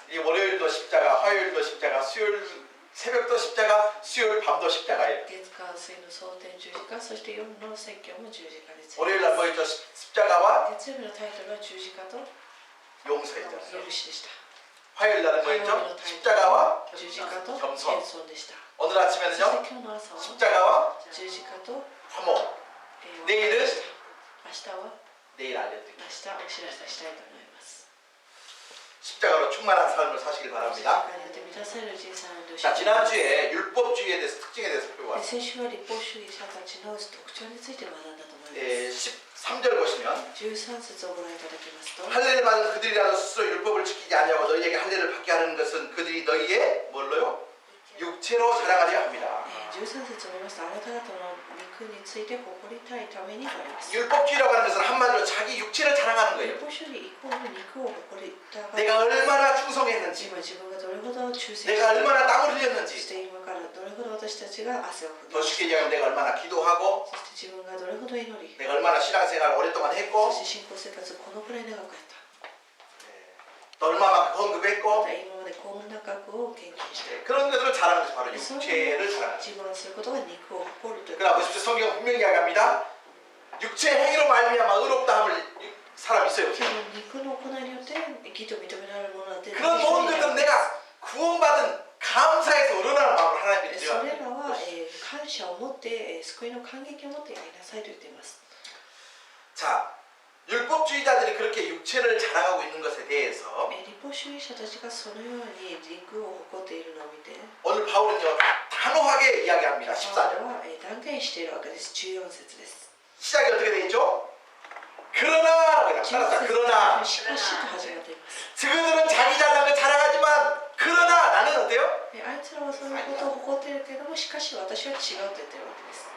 이 월요일도 십자가, 화요일도 십자가, 수요일 새벽도 십자가, 수요일 밤도 십자가예요. 月火水の蒼天十字架、そして夜の説教も十字架について 월요일 날 뭐였죠? 십자가와 月曜日のタイトルは十字架と 용서였잖아요. 許しでした 화요일 날은 火曜日の 뭐였죠? タイトル 십자가와 は十字架と 겸손 謙遜でした 오늘 そ 아침에는요 して今日の朝は 십자가와 十字架と 화목 和解でした 내일은 明日は 내일 알려드릴게요. 明日お知らせしたいと思います 십자가로 충만한 삶을 사시길 十字 바랍니다. 架によって満たされる人生を歩んでほしい 자, 지난주에 율법주의에 대해서 특징에 대해서 で 살펴봤어요. 先週は立法主義者たちの特徴について学んだと思います 13절 보시면 13節をご覧いただきますと 할례를 받은 그들이라도 스스로 율법을 지키지 아니하고 너희에게 할례를 받게 하는 것은 그들이 너희의 뭘로요? 육체로 자랑하려 합니다. 13節を見ますとあなた方の肉について誇りたいためにとあります 율법주의라고 하는 것은 한마디로 자기 육체를 자랑하는 거예요. 立法主義イコール肉を誇りたがる 내가 얼마나 충성했는지, 今自分がどれほど忠誠して 내가 얼마나 땀을 そし 흘렸는지, て今からどれほど私たちが汗を拭 더 き 쉽게 얘기하면 내가 얼마나 기도하고, そして自分がどれほど祈り 내가 얼마나 신앙생활을 오랫동안 そ 했고, して信仰生活をこのくらい長くやった 또 얼마만큼 ま 헌금했고, た今までこんな額を献金して 그런 것들을 자랑하는 것이 바로 そういう 육체를 자랑하는 거예요. 自慢することが肉を誇るという 그러나 보십시오. 성경 분명히 이야기합니다. 육체 행위로 말미암아 의롭다함을 사람이 있어요. でも肉の行いによって義と認められるものなんて 그런 모든 것들은 내가 구원받은 감사에서 우러나는 마음을 하나님께 それ 드려야 らは 돼요. 感謝を持って救いの感激を持ってやりなさいと言っています 자, 율법주의자들이 그렇게 육체를 자랑하고 있는 것에 대해서 立法主義者たちがそのように肉を誇っているのを見て 오늘 바울은요 단호하게 이야기합니다. パウ 14절 ロは断言しているわけです。14節です。 시작이 어떻게 되어 있죠? 그러나 따라서 그러나 しかしと始まっています。 그들은 자기 잘난 거 자랑하지만 그러나 나는 어때요? あいつらはそういうことを誇っているけれども、しかし私は違うと言っているわけです。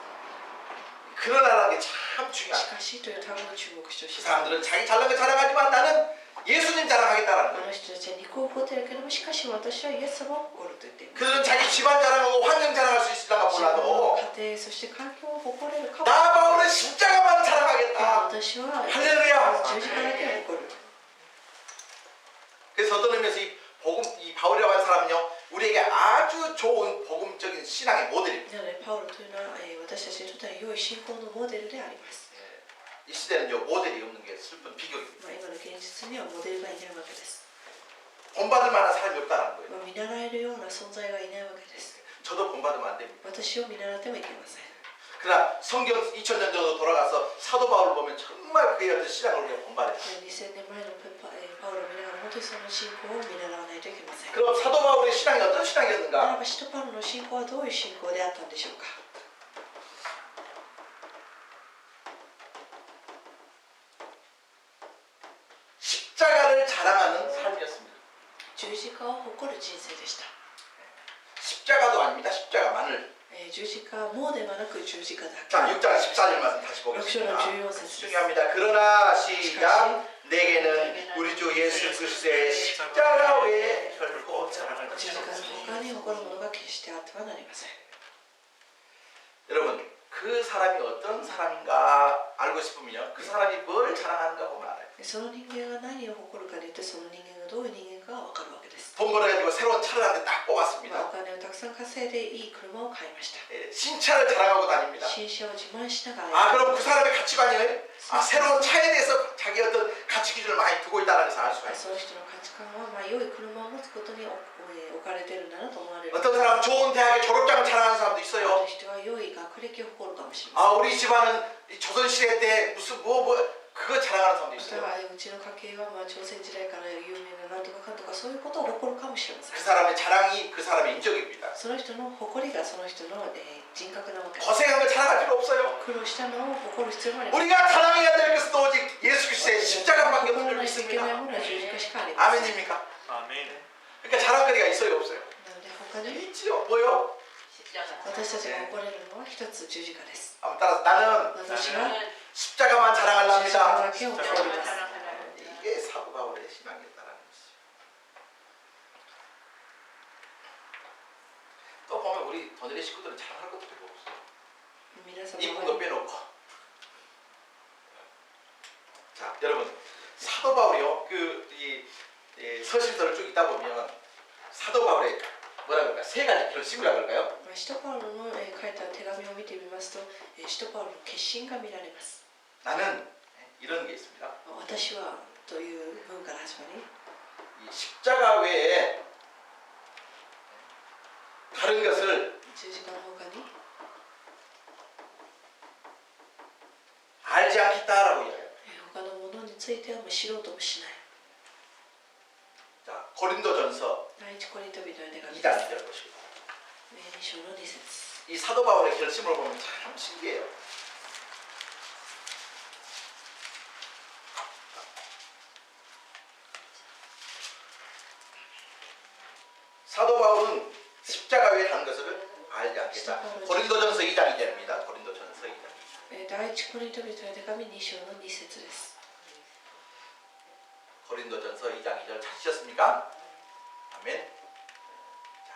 그러나라는 게 참 し 중요해요. かしという単語に注目してほしい 그 です。 사람들은 자기 잘난 거 자랑하지만 나는 예수님 자랑하겠다라는 あ 거예요. の人たちは肉を誇っているけれども、しかし私はイエス様を誇ると言っています。 그들은 자기 집안 자랑하고 환경 자랑할 수 있을까 自分の 몰라도 家庭、そして環境を誇れるかも。 나 바울은 십자가만 자랑하겠다. 私は 할렐루야. 十字架だけを誇る。 그래서 어떤 의미에서 이 바울이라고 하는 사람은요 우리에게 아주 좋은 복음적인 신앙의 모델입니다. なので、パウロというのは私たちにとっては良い信仰のモデルであります。 이 시대는요 모델이 없는 게 슬픈 비극입니다. 今の現実にはモデルがいないわけです。 본받을 만한 사람이 없다는 거예요. 見習えるような存在がいないわけです。 저도 본받으면 안 됩니다. 私を見習ってもいけません。 그러나 성경 2000년 전으로 돌아가서 사도 바울을 보면 정말 그의 어떤 신앙을 우리가 본받아야 돼요. 2000年前のパウロを見ながら本当にその信仰を見習わないといけません。 그럼 사도 바울의 신앙이 어떤 なら 신앙이었는가? ば使徒パウロの信仰はどういう信仰であったんでしょうか。 십자가를 자랑하는 삶이었습니다. 十字架を誇る人生でした。 십자가도 아닙니다. 십자가만을. 十字架もではなく十字架だけ。 자 6장 14절 말씀 다시 6章の 보겠습니다. 14節です。 중요합니다. 그러나 시작 내게는 우리 주 예수 그리스도의 십자가 외에 결코 자랑할 十 것이 字架の 없습니다. 他に誇るものが決してあってはなりません。 여러분 그 사람이 어떤 사람인가 알고 싶으면요 그 사람이 뭘 자랑하는가 보면 알아요. その人間が何を誇るかによってその人間がどういう人間かが分かるわけです。 돈 벌어가지고 새로운 차를 한 대 딱 お 뽑았습니다. 金をたくさん稼いでいい車を買いました。 예, 신차를 자랑하고 다닙니다. 新車を自慢しなが 아 ら 그럼 그 사람의 가치관이에요? 아 새로운 차에 대해서 자기 어떤 가치 기준을 많이 두고 있다는 것을 알 수가 있어요. その人の価値観は良い車を持つことに置かれているんだなと思われる。 어떤 사람은 좋은 대학의 졸업장을 자랑하는 사람도 あ 있어요. る人は良い学歴を誇るかもしれま 아 せん。 우리 집안은 이 조선시대 때 무슨 그거 자랑하는 사람도 また 있어요. はうちの家系は朝鮮時代から有名ななんとかかんとかそういうことを誇るかもしれませ 그 ん。 사람의 자랑이 그 사람의 인격입니다. その人の誇りがその人の人格なわけです。 고생한 걸 자랑할 필요 없어요. 苦労したのを誇る必要もあります。 우리가 자랑해야 될 것은 오직 예수 그리스도의 십자가밖에 誇 없는 ら 줄 ないといけない 믿습니다. ものは十字架しかありません。 아멘입니까? 아멘. 그러니까 자랑거리가 있어요 없어요? なので他に 있지요. 뭐요? 私たちが誇れるのは一つ十字架です。 아무 따라서 나는 私は 십자가만 十字架 자랑하려합니다. だけを誇ります。 이게 사도 바울의 신앙이었다는 것이죠. 또 보면 우리 오늘의 식구들은 자랑할 것도 별로 없어요. 皆様 이쁜 は 거 빼놓고. 자, 여러분 사도 바울이요. 서신서를 쭉 읽다 보면 사도 바울의 뭐라 그럴까 세 가지 결심이라 그럴까요? 使徒パウロの書いた手紙を見てみますと、使徒パウロの決心が見られます。 나는 이런 게 있습니다. 私はという文から始まり、 이 십자가 외에 다른 것을 十字架の他に 알지 않겠다라고 이야기해요. 他のものについてはもう知ろうともしない。 자, 고린도전서 第一コリント人への手紙 2장 2절 보시고 2章の2節 이 사도 바울의 결심을 보면 참 신기해요. 사도 바울은 십자가 외에 다른 것을 알지 않겠다. 고린도전서 2장 2절입니다. 고린도전서 2장. 第一コリント人への手紙2章の2節です。 고린도전서 2장 2절 찾으셨습니까? 아멘. 자,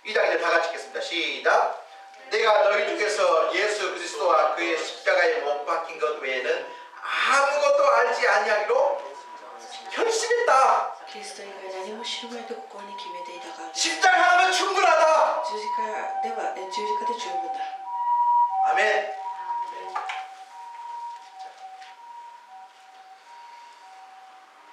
2장 2절 다 같이 읽겠습니다. 시작. 내가 너희 중에서 예수 그리스도와 그의 십자가에 못 박힌 것 외에는 아무것도 알지 아니하기로 결심했다. キリスト以外何も知るまいと心に決めていたから、 십자가 하나면 충분하다. 十字架で十分だ。 아멘.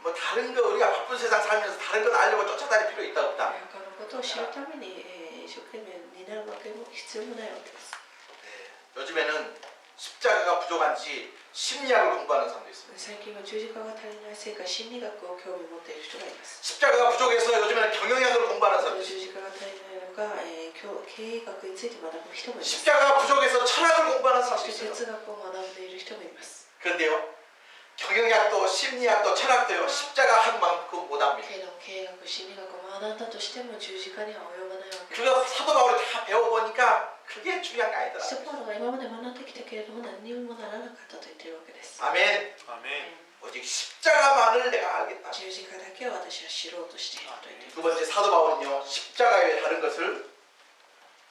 뭐 다른 거 우리가 바쁜 세상 살면서 다른 걸 알려고 쫓아다닐 필요 있다 없다. 他のことを知るために、一生懸命になるわけも必要もないわけです。 네, 요즘에는 십자가가 부족한지 심리학을 공부하는 사람도 있습니다. 最近は十字架が足りないせいか心理学を興味持っている人がいます。 십자가가 부족해서 요즘에는 경영학을 공부하는 사람도 十 있습니다. 字架が足りないのか、経営学について学ぶ人もいます。 십자가가 부족해서 철학을 공부하는 そ 사람도 して 있어요. 哲学を学んでいる人もいます。 그런데요, 경영학도 심리학도 철학도요 십자가 한 만큼 못합니다. けれども経営学、心理学を学んだとしても十字架には及ばないわけです。 그거 사도 바울이 다 배워보니까 그게 중요한 게 使 아니더라. 徒パウロが今まで学んできたけれども何にもならなかったと言っているわけです。 아멘. 아멘. 오직 십자가만을 내가 알겠다. 十字架だけを私は知ろうとしていると言っている。 두 번째 사도 바울은요 십자가 외에 다른 것을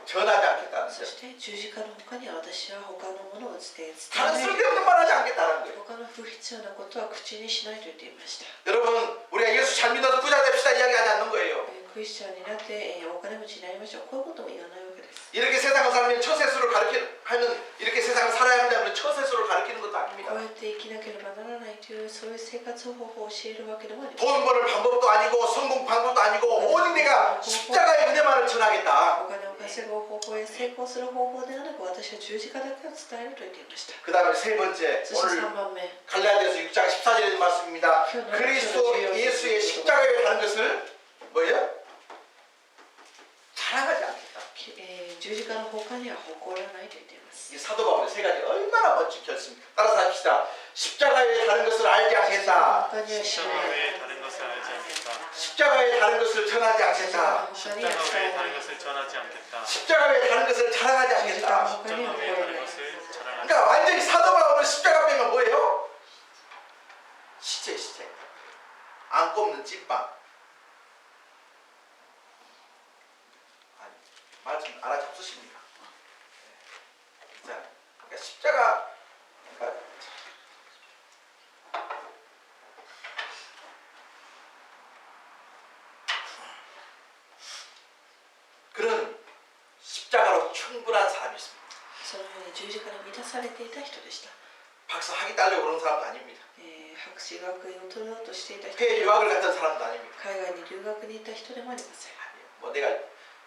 전하지 않겠다는 そ 거예요. して十字架の他には私は他のものを伝え 다른 ない。 쓸데없는 말 하지 않겠다는 거예요. 他の不必要なことは口にしないと言っていました。 여러분 우리가 예수 잘 믿어서 부자 됩시다 이야기하지 않는 거예요. クリスチャンになって、お金持ちになりましょう。こういうことも言わないわけです。 이렇게 세상을 살면 처세술을 하면 이렇게 세상을 살아야 한다면 처세술을 가르치는 것도 こ 아닙니다. うやって生きなければならないというそういう生活方法を教えるわけでもありません。 돈 버는 방법도 아니고 성공 방법도 아니고 오직 내가 십자가의 은혜만을 전하겠다. お金を稼ぐ方法や成功する方法でなく私は十字架だけを伝えると言っていました。 그 다음에 세 번째 そして 오늘 3番目、 갈라디아서 6장 14절의 말씀입니다. 그리스도 예수의 십자가에 다른 것을 뭐예요? 자랑하지 않겠다. 十字架の他には誇らないと言っています。 이 사도 바울의 세 가지 얼마나 멋진 결심. 따라서 합시다. 십자가에 다른 것을 알지 않겠다. 他にはしな 십자가 い。 외에 다른 것을 알지 않겠다. 십자가에 다른 것을 전하지 않겠다. 他には 십자가 伝え 외에 な 다른 い。 것을 전하지 않겠다. 십자가 외에 다른 것을 자랑하지 않겠다. 십자가 외에 다른 것을 자랑하지 그러니까 완전히 사도 바울은 십자가 빼면 뭐예요? 시체. 안 꼽는 찐빵. 아니, 말씀 알아잡수십니까? 자, 그러니까 십자가 그러니까 그런 십자가로 충분한 사람이 있습니다. そのように十字架に満たされていた人でした。 박사 학위 따려고 그런 사람도 아닙니다. 博士学位を取ろうとしていた人、 해외 유학을 갔던 사람도 아닙니다. 海外に留学に行った人でもありません。 아니에요. 뭐 내가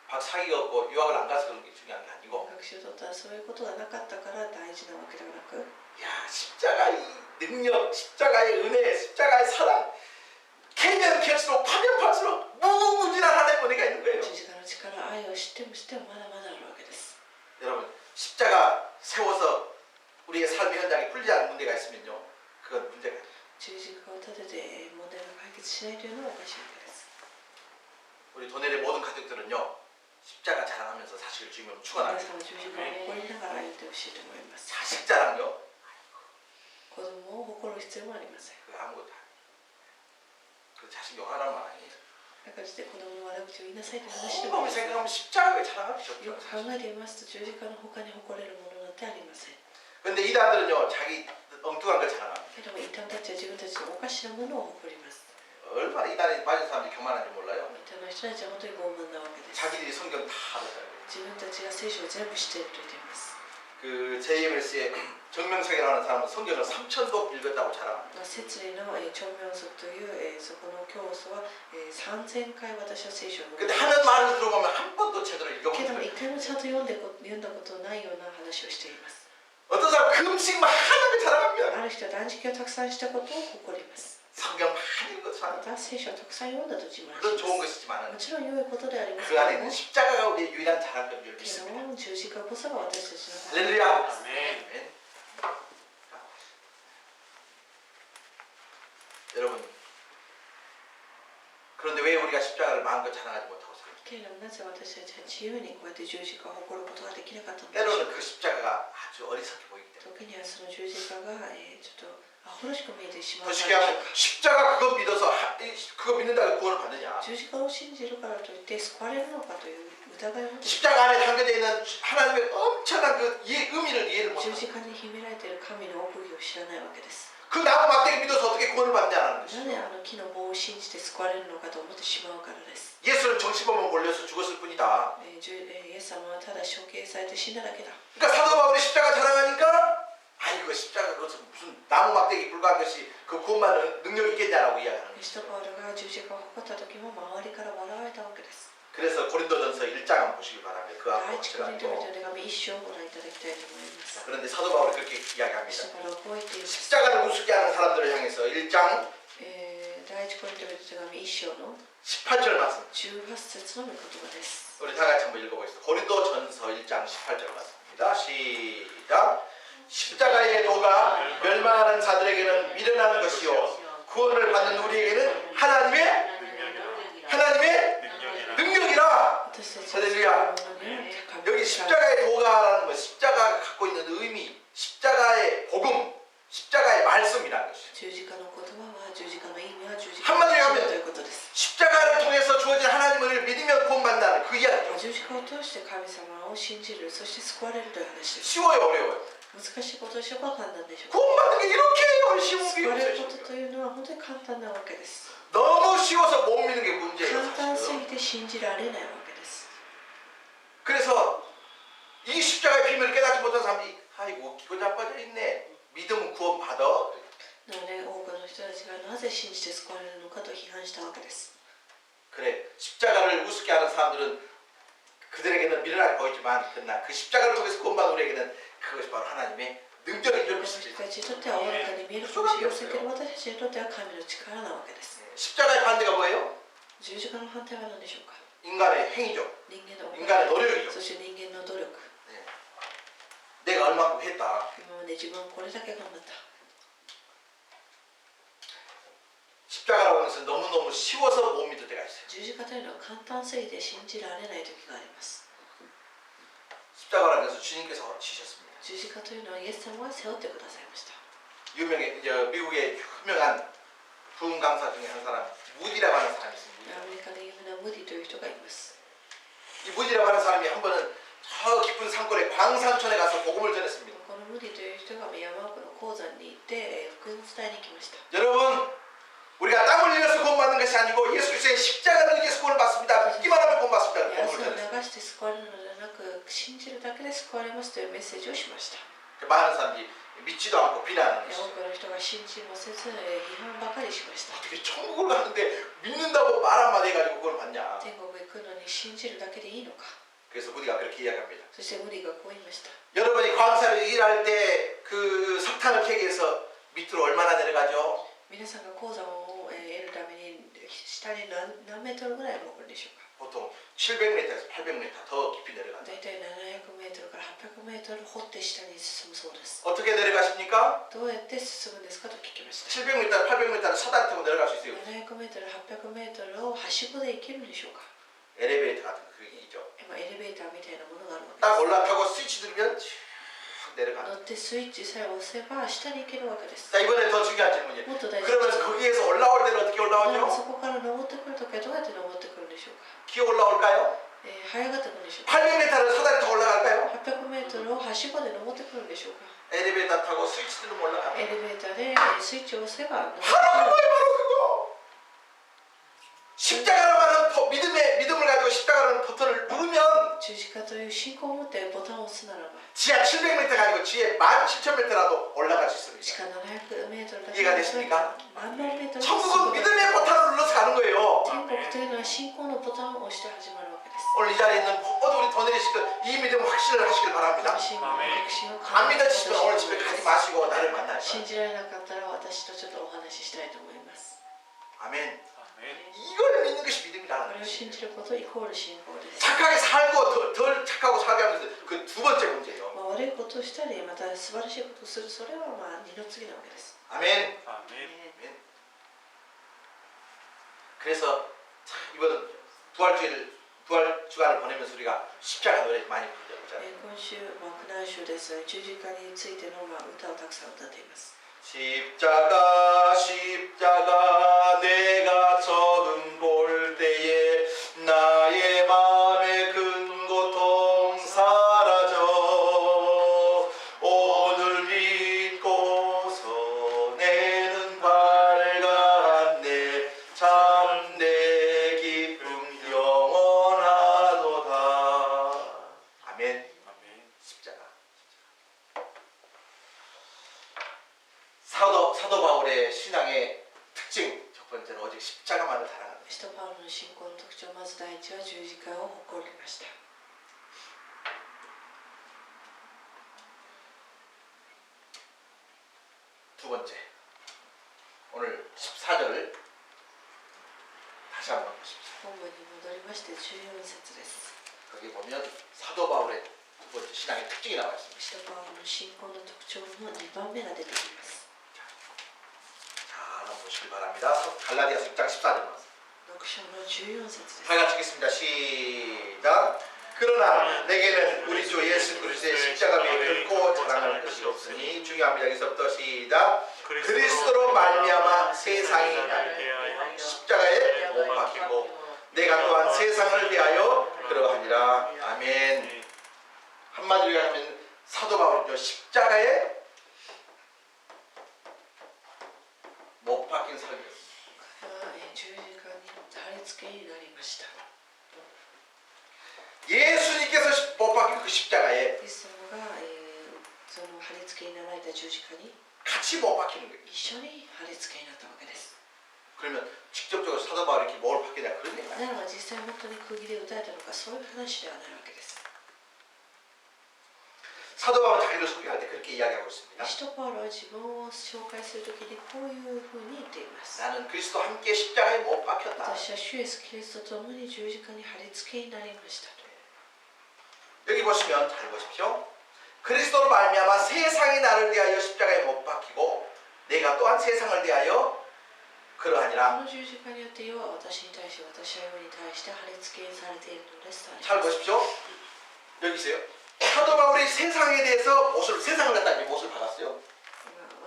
박사 학위가 없고 유학을 안 가서 그런 게 중요한 게 아니고 学習を取ったらそういうことがなかったから大事なわけではなく、 야 십자가의 능력, 십자가의 은혜, 십자가의 사랑 캐면 캘수록 파면 팔수록 무궁무진한 하나님의 은혜가 있는 거예요. 十字架の力、愛を知っても知ってもまだまだあるわけです。 여러분 십자가 세워서 우리의 삶의 현장에 풀리지 않는 문제가 있으면요 그건 문제가 아니에요. 十字架を立てて問題が解決しないというのはおかしいわけです。 우리 도내의 모든 가족들은요 십자가 자랑하면서 사실을 주님을 皆 축원합니다. さんは十字架を誇りながら歩んでほしいと思います。 자식 자랑요 子供を誇る必要もありません。 그거 아무것도 아니에요. 그 자식 욕하라는 말 아니에요. だからして子供の悪口を言いなさいという話でも 곰곰이 생각하면 십자가에 자랑하기 よ 좋죠. く考えてみますと十字架の他に誇れるものなんてありません。 근데 이단들은요 자기 엉뚱한 걸 자랑합니다. けれども異端たちは自分たちのおかしなものを誇ります。 얼마나 이단에 빠진 사람들이 교만한지 몰라요. みたいな人たちは本当に傲慢なわけです。 자기들이 성경 다 알았어요. 自分たちが聖書を全部知っていると言っています。 그 JMS의 정명석이라는 사람은 성경을 3,000도 읽었다고 자랑합니다. 摂理の長明則というそこの教祖は3000回私は聖書を 근데 하는 말을 들어보면 한 번도 제대로 けども 읽어본 一 적이 回もちゃんと読んだことないような話をしています。 어떤 사람 금식 많은 거 자랑합니다. ある人は断食をたくさんしたことを誇ります。 성경 많이 읽어서 また聖書をたくさん読んだと自慢 그건 し 좋은 ます 것이지만 もちろん良いことであります 그 けど 안에 も 있는 십자가가 우리의 유일한 자랑감인 줄 けど 믿습니다. も十字架こそが私たちの 할렐루야. 아멘. 아멘. 여러분, 그런데 왜 우리가 십자가를 마음껏 자랑하지 못하고 살아요? けれどもなぜ私たちは自由にこうやって十字架を誇ることができなかったのでしょう 때로는 그 십자가가 아주 어리석게 보이기 때문에 特にはその十字架がちょっとアホらしく見えてしま 더 う 쉽게 から 하면 십자가 그거 믿어서 그거 믿는다고 구원을 받느냐? 十字架を信じるからといって救われるのかという疑いを持って 십자가 안에 담겨져 있는 하나님의 엄청난 그 의미를 이해를 十 못합니다. 字架に秘められている神の奥義を知らないわけです 그 나무 막대기 믿어서 어떻게 구원을 받냐는 な 것이죠. ぜあの木の棒を信じて救われるのかと思ってしまうからです 예수는 정신병만 걸려서 죽었을 뿐이다. イエス様はただ処刑されて死んだだけだ 그러니까 사도 바울이 십자가 자랑하니까 아이고 십자가 그것은 무슨 나무 막대기 불과한 것이 그 구원받는 능력이 있겠냐라고 이야기하는 거예요. 使徒パウロが十字架を誇った時も周りから笑われたわけです 그래서 고린도전서 1장 한번 보시기 바랍니다. 그 第 앞으로 一コリント 들어가고 人の手紙一章をご覧いただきたいと思います 그런데 사도 바울이 그렇게 使 이야기합니다. 徒パウロはこう言っています 십자가를 우습게 하는 사람들을 향해서 1장 第一コリント人の手紙一章の 18절 말씀 18節の御言葉です 우리 다 같이 한번 읽어보겠습니다. 고린도전서 1장 18절 말씀입니다. 시작. 십자가의 도가 멸망하는 자들에게는 미련한 것이요 구원을 받는 우리에게는 하나님의 능력이라. 私たち 할렐루야. のものに高め 여기 십자가의 도가라는 건 십자가가 갖고 있는 의미, 십자가의 복음, 십자가의 말씀이라는 것이죠. 十字架の言葉は十字架の意味は十字架の 한마디로 と 하면 いうことです 십자가를 통해서 주어진 하나님을 믿으면 구원받는다는 그 이야기죠. 十字架を通して神様を信じるそして救われるという話です 쉬워요, 어려워요? 難しいことでしょうか簡単でしょうか 구원받는 게 이렇게 쉬운 게 救われる 없어요. ことというのは本当に簡単なわけです 너무 쉬워서 못 믿는 게 문제예요. 簡単す 사실은. ぎて信じられないわけです 그래서 이 십자가의 비밀을 깨닫지 못한 사람들이 아이고 기고 자빠져 있네. 믿으면 구원받아. なので多くの人たちがなぜ信じて救われるのかと批判したわけです 그래 십자가를 우습게 하는 사람들은 그들에게는 미련하게 보이지만 그러나 그 십자가를 통해서 구원받은 우리에게는 그것이 바로 하나님의 능력인 줄 人 믿습니다. たちにとっては愚かに見えるかもしれませんけど私たちにとっては神の力なわけです 십자가의 반대가 뭐예요? 十字架の反対は何でしょうか 인간의 행위죠. 人間の 인간의 노력이죠. そして人間の努力 내가 얼마큼 했다. 今まで自分はこれだけ頑張った 십자가라고 하는 것은 너무너무 쉬워서 못 믿을 때가 있어요. 十字架というのは簡単すぎて信じられない時があります 십자가라는 것은 주님께서 지셨습니다. 十字架というのはイエス様が背負ってくださいました 유명해 미국의 유명한 부흥 강사 중에 한 사람 무디라고 하는 사람이 있습니다. アメリカで有名なムディという人がいます 이 무디라고 하는 사람이 한 번은 저 깊은 산골에 광산촌에 가서 복음을 전했습니다. このムディという人が山奥の鉱山に行って福音を伝えに来ました 여러분 우리가 땀을 흘려서 구원받는 것이 아니고 예수 그리스도의 십자가를 위해서 구원을 받습니다. 믿기만 하면 구원받습니다. 汗を 복음을 전했습니다. 流して救われるのではなく信じるだけで救われますというメッセージをしました 많은 사람들이 믿지도 않고 비난하는 多 것이죠. くの人が信じもせず批判ばかりしました 어떻게 천국을 가는데 믿는다고 말 한마디 해가지고 구원을 받냐. 天国へ行くのに信じるだけでいいのか 그래서 무디가 그렇게 이야기합니다. そしてムディがこう言いました 여러분이 광산을 일할 때 그 석탄을 캐기 위해서 밑으로 얼마나 내려가죠? 皆さんが鉱山を得るために下に何メートルぐらい潜るでしょうか 보통 700m에서 800m 더 깊이 내려간다. 大体700メートルから800メートル掘って下に進むそうです 어떻게 내려가십니까? どうやって進むんですかと聞きました 700m, 800m를 사다리 타고 내려갈 수 있어요. 700メートル800メートルをはしごで行けるんでしょうか 엘리베이터 같은 그게 있죠. エレベーターみたいなものがあるわけ 딱 で 올라타고 스위치 누르면 쭉 す 내려가는. 乗ってスイッチさえ押せば下に行けるわけです 자 이번에 더 중요한 질문이에요. もっと大事 그러면 な 거기에서 올라올 때는 어떻게 そ 올라오죠? こから登ってくるときはどうやって登ってくるんでしょうか 기어 올라올까요? 這い上がってくるんでしょうか 800m를 사다리 타고 올라갈까요? 800メートルをはしごで登ってくるんでしょうか 엘리베이터 타고 스위치 누르면 올라가요. エレベーターでスイッチを押せば登って 바로 くる 그거예요, 바로 그거. 십자가라는 믿음을 가지고 십자가라는 버튼을 누르면 十字架という信仰を持ってボタンを押すならば 지하 700m가 아니고 지하 17,000m라도 올라갈 수 地 있습니다. 下700メートルだけ 이해가 되십니까? 何万メートル 천국은 믿음의 버튼을 눌러서 가는 거예요. 天国というのは信仰のボタンを押して始まるわけです。 오늘 이 자리에 있는 모든 우리 도내리 씨들 이 믿음 확신을 하시길 바랍니다. 信仰の確信を 안 믿어지시면 오늘 집에 가지 마시고 나를 만날 信 거예요. じられなかったら私とちょっとお話ししたいと思います。 아멘. 아멘. 이걸 믿는 것이 こ 믿음이라는 れを 것이. 信じることイコール信仰です。 착하게 살고 덜 착하고 살게 하면서 그 두 번째 문제예요. 悪いことをしたりまた素晴らしいことをするそれは二の次なわけです。 아멘. 아멘. 아멘. 그래서 이번 부활 주간을 보내면서 우리가 십자가 노래 많이 부르잖아요. 今週、苦難週ですので十字架についての歌をたくさん歌っています。 십자가 십자가 내가 처음 볼 때에 나의 마음의 큰 고통 사라져 오늘 믿고서 내는 밝았네 참내 기쁨 영원하도다. 아멘. 아멘. 십자가. 사도 바울의 신앙의 특징 첫 번째는 오직 십자가만을 사랑한다. 使徒パウロの信仰の特徴、まず第一は十字架を誇りました。 두 번째, 오늘 14절 다시 한번 보십시오. 本文に戻りまして14節です。 거기 보면 사도 바울의 두 번째 신앙의 특징이 나와 있습니다. 使徒パウロの信仰の特徴の2番目が出てきます。 자, 한번 보시기 바랍니다. 갈라디아서 6장 14절만. 6章の14節です。 다 같이 읽겠습니다. 시작. 그러나 내게는 우리 주 예수 그리스도의 십자가 외에 결코 자랑할 것이 없으니 중요합니다. 여기서부터 시작. 그리스도로 말미암아 세상이 나를 대하여 십자가에 못 박히고 내가 또한 세상을 대하여 그러하니라. 아멘. 한마디로 하면 사도 바울이죠. 십자가에 못 박힌 삶이었습니다. これは十字架に貼り付けになりました。 예수님께서 못 박힌 그 십자가에 イエス様が、その貼り付けになられた十字架に 같이 못 박히는 거예요. 一緒に貼り付けになったわけです。 그러면 직접적으로 사도 바울이 이렇게 뭘 박히냐 그런 얘기 な 아니에요. らば実際本当に釘で打たれたのかそういう話ではないわけです。 사도 바울은 자기를 소개할 때 그렇게 이야기하고 있습니다. 使徒パウロは自分を紹介するときにこういうふうに言っています。 나는 그리스도 함께 십자가에 못 박혔다. 私は主イエスキリストと共に十字架に貼り付けになりましたと。 여기 보시면 잘 보십시오. 그리스도로 말미암아 세상이 나를 대하여 십자가에 못 박히고 내가 또한 세상을 대하여 こ 그러하니라. の十字架によって世は私に対し私は世に対して貼り付けされているのです。 잘 보십시오. 여기 있어요. 사도 바울이 세상에 대해서 세상을 갖다 이제 못을 박았어요.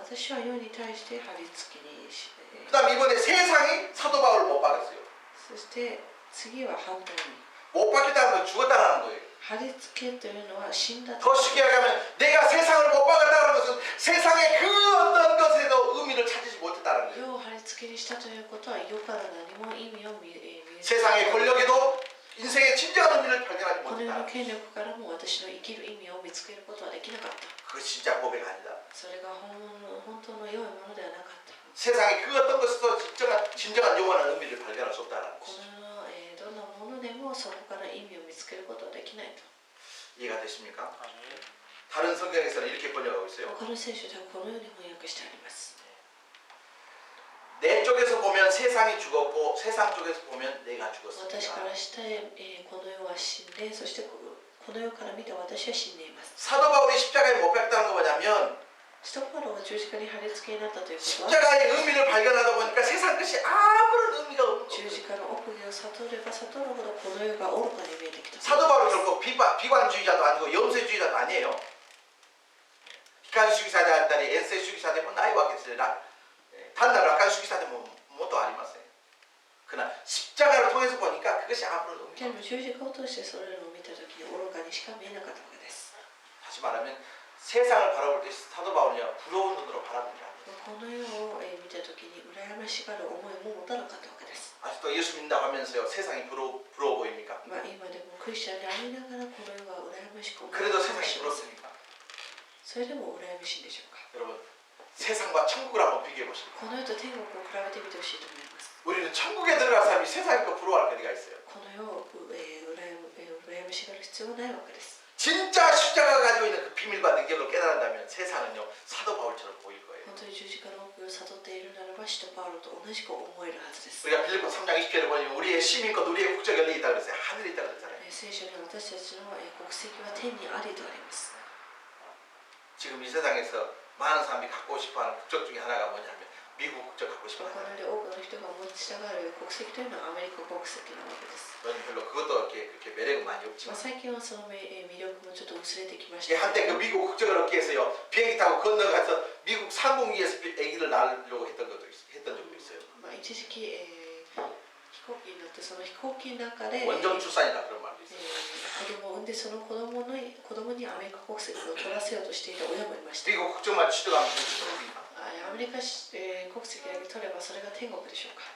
私は世に対して貼り付けにし、 그다음 이번에 세상이 사도 바울을 못 박았어요. そして次は反対に 못 박혔다는 건 죽었다는 거예요. 貼り付けというのは死んだと。 더 쉽게 얘기하면 내가 세상을 못 박았다는 것은 세상의 그 어떤 것에도 의미를 찾지 못했다는 거예요. 世を貼り付けにしたということは世から何も意味を見え 세상의 권력에도 인생의 진정한 의미를 발견하지 この世の 못했다. 権力からも私の生きる意味を見つけることはできなかった。 그것이 진짜 고백 아니다. それが本当の良いものではなかった。 세상의 그 어떤 것에서 진정한 영원한 의미를 발견할 수 없다는 こ 것이죠. の世のどんなものでもそこから意味を見つけることはできないと。 이해가 되십니까? 아멘. 다른 성경에서는 이렇게 번역하고 있어요. 他の聖書ではこのように翻訳してあります。 내 쪽에서 보면 세상이 죽었고 세상 쪽에서 보면 내가 私か 죽었습니다. らして、この世は死んで、そしてこの世から見て私は死んでいます。 사도 바울이 십자가에 못 박혔다는 거 뭐냐면 使徒パウロが十字架に貼り付けになったということは 십자가의 의미를 발견하다 보니까 세상 것이 아무런 의미가 없는 十 거예요. 字架の奥義を悟れば悟るほどこの世が愚かに見えてきた。 사도 바울은 결코 비관주의자도 아니고 염세주의자도 아니에요. 비관주의자であったり 엔세주의자でもないわけですよ. 단나 락간주의자でも元ありません. 그러나 십자가를 통해서 보니까 그것이 아무런 의미가 でも十字架を通してそれらを見たときに愚かにしか見えなかったわけです。 다시 말하면 세상을 바라볼 때 사도 바울이야 부러운 눈으로 바라본 게 아니에요. この世を見たときに羨ましがる思いも持たなかったわけです。 아직도 예수 믿는다고 하면서요 세상이 부러워 보입니까? まあ今でもクリスチャンでありながらこの世が羨ましく思う 그래도 かも 세상이 しれません。 부럽습니까? それでも羨ましいんでしょうか。 여러분 세상과 천국을 한번 비교해 보십시오. この世と天国を比べてみてほしいと思います。 우리는 천국에 들어갈 사람이 세상에 거 부러워할 거리가 있어요. この世を羨ましがる必要はないわけです。 진짜 십자가가 가지고 있는 그 비밀과 능력을 깨달은다면 세상은요 사도 바울처럼 보일 거예요. 本当に十字架の奥を悟っているならば使徒パウロと同じく思えるはずです。 우리가 빌립보 3장 20절에 보면 우리의 시민권 우리의 국적이 열리 있다 그랬어요. 하늘에 있다 그랬잖아요. 聖書には私たちの国籍は天にありとあります。 지금 이 세상에서 많은 사람이 갖고 싶어하는 국적 중에 하나가 뭐냐면 미국 국적 갖고 こ 싶어하는 の世で多くの人が持ちたがる国籍というのはアメリカ国籍なわけです。 저는 별로 그것도 그렇게 매력은 많이 まあ 없지만 最近はその魅力もちょっと薄れてきまし 이게 た。 한때 그 미국 국적을 얻기 위해서요 비행기 타고 건너가서 미국 상공위에서 아기를 낳으려고 했던 적도 있어요. まあ一時期、飛行機に乗ってその飛行機の中で、 원정 출산이다 그런 말도 있어요. 子供を産んでその子供にアメリカ国籍を取らせようとしていた親もいました。 미국 국적만 취득하면 되는 アメリカ国籍だけ取ればそれが天国でしょうか。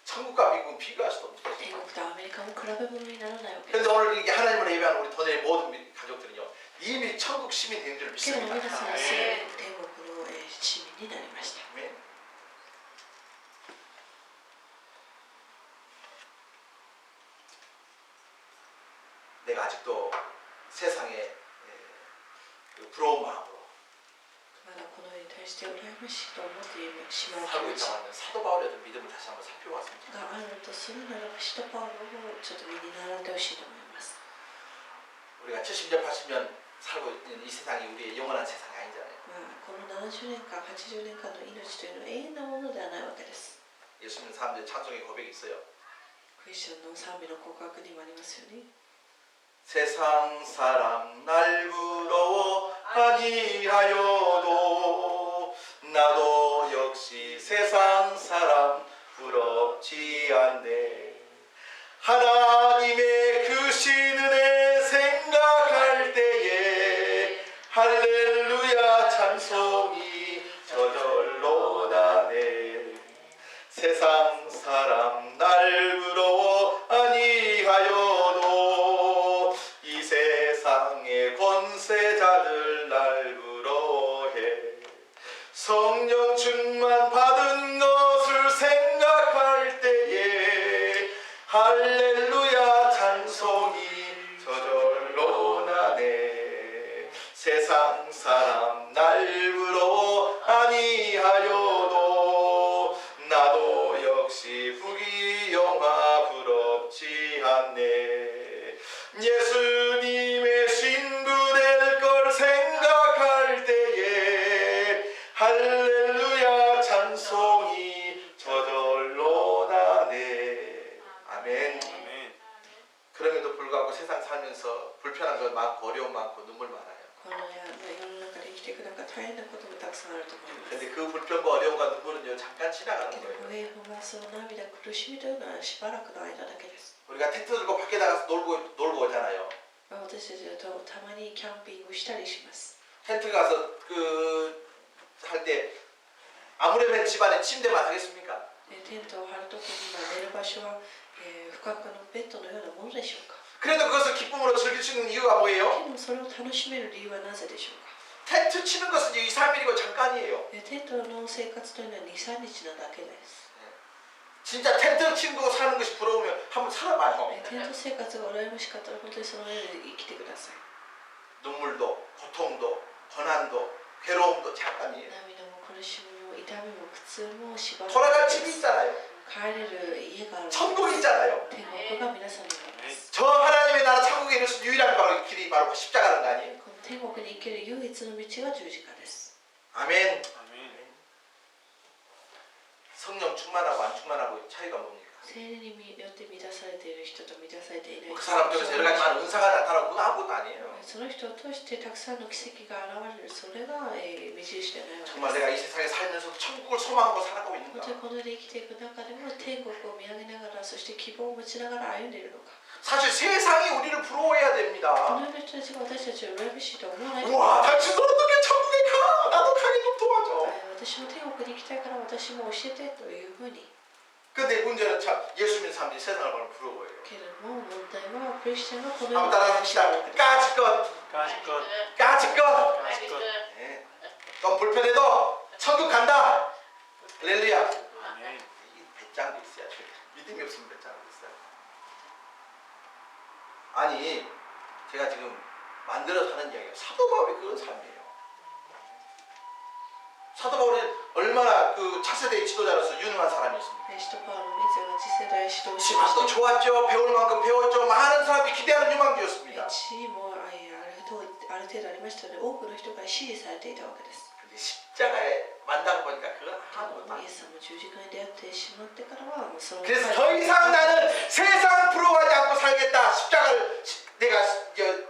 천국과 미국은 비교할 수도 없는 거예요. 天国とアメリカも比べ物にならないわけで 그런데 す。 오늘 이게 하나님을 예배하는 우리 돈의 모든 가족들은요 이미 천국 시민이 된 줄 けど 믿습니다. 皆さんはすでに天国の市民になりました。 아멘. 내가 아직도 세상에 그 부러운 마음으로 まだこの世に対して羨ましいと思ってしまう気 살고 持ち 있다고 하는 사도 바울의 어떤 믿음을 다시 한번 살펴봤습니다. があるとするならば使徒パウロをちょっと身に習ってほしいと思います。 우리가 70년 80년 살고 있는 이 세상이 우리의 영원한 세상이 아니잖아요. まあ、この70年間80年間の命というのは永遠なものではないわけです。 예수 믿는 사람들의 찬송의 고백이 있어요. クリスチャンの賛美の告白にもありますよね。 세상 사람 날 부러워 아니하여도 나도 역시 세상 사람 부럽지 않네. 하나님의 크신 은혜 생각할 때에 할렐루야 찬송이 저절로 나네. 세상 사람 날 부러워 아니하여도 이 세상의 권세자들 날 부러워해. 성령 충만 받은 것을 생각할 때에 할렐루야 찬송이 저절로 나네. 세상 사람 날 부러워 아니하여도 나도 역시 부귀영화 부럽지 않네. 예수님의 신부될 걸 생각할 때에 할렐루야 찬송이 저절로 나네. 아멘. 아멘. 그럼에도 불구하고 세상 살면서 불편한 것 많고 어려움 많고 눈물 많아요. この世の中で生きていく中大変なこともたくさんあると思います。 근데 그 불편과 어려움과 눈물은요 잠깐 지나가는 けど 거예요. 不平不満その涙苦しみというのはしばらくの間だけです。 우리가 텐트 들고 밖에 나가서 놀고 오잖아요. まあ私たちはたまにキャンピングしたりします。 텐트 가서 그 할 때 아무래도 집안에 침대만 하겠습니까? テントを張るときに寝る場所は、不覚のベッドのようなものでしょうか。 그래도 그것을 기쁨으로 즐길 수 있는 이유가 뭐예요? でもそれを楽しめる理由はなぜでしょうか。 텐트 치는 것은 2, 3일이고 잠깐이에요. テントの生活というのは2、3日なだけです。 진짜 텐트 치는 거 사는 것이 부러우면 한번 살아봐요. テント生活が羨ましかったら本当にその上で生きてください。 눈물도 고통도 고난도 괴로움도 잠깐이에요. 涙も苦しみも痛みも苦痛もしばらく 돌아갈 집이 있잖아요. 帰れる家がある。 천국이 있잖아요. 天国が皆さんにあります。 저 하나님의 나라 천국에 이를 수 있는 유일한 바로 길이 바로 십자가라는 거 아니에요? この天国に行ける唯一の道が十字架です。 아멘. 아멘. 성령 충만하고 안 충만하고 차이가 뭡니까? 聖霊によって満たされている人と満たされていない 그 人 사람 통해서 여러 가지 많은 은사가 나타나고 그거 아무것도 아니에요. その人を通してたくさんの奇跡が現れるそれが目印ではないわけです。 정말 내가 이 세상에 살면서도 천국을 소망하고 살아가고 本 있는가? 当にこの世で生きていく中でも天国を見上げながらそして希望を持ちながら歩んでいるのか。 사실 세상이 우리를 부러워해야 こ 됩니다. の世の人たちが私たちを羨ましいと思わない。 와, 당신 너 어떻게 천국에 가? 나도 가게 좀 도와줘. 私も天国に行きたいから私も教えてというふうに 근데 문제는 참 예수 믿는 사람들이 세상을 보면 부러워요. けれども問題はクリスチャンがこの 한번 따라합시다. 까짓것, 가지껏 까짓것. 가지껏 네. 좀 불편해도 천국 간다. 할렐루야. 아멘. 이 배짱도 있어야 돼. 믿음이 없으면 배짱도 있어요. 아니, 제가 지금 만들어서 하는 이야기예요. 사도 바울이 그런 삶이에요. 사도 바울이 얼마나 그 차세대의 지도자로서 유능한 사람이었습니까? 使徒パウロの以前は次世代指導者 집안도 として 좋았죠. 배울 만큼 배웠죠. 많은 사람이 기대하는 유망주였습니다. 地位もある程度ありましたので多くの人が支持されていたわけです。 근데 십자가에 만나고 보니까 그건 で 아무것도 も 아니에요. イエス様の十字架に出会ってしまってからはもうその 그래서 더 이상 나는 세상 부러워하지 않고 살겠다. 십자가를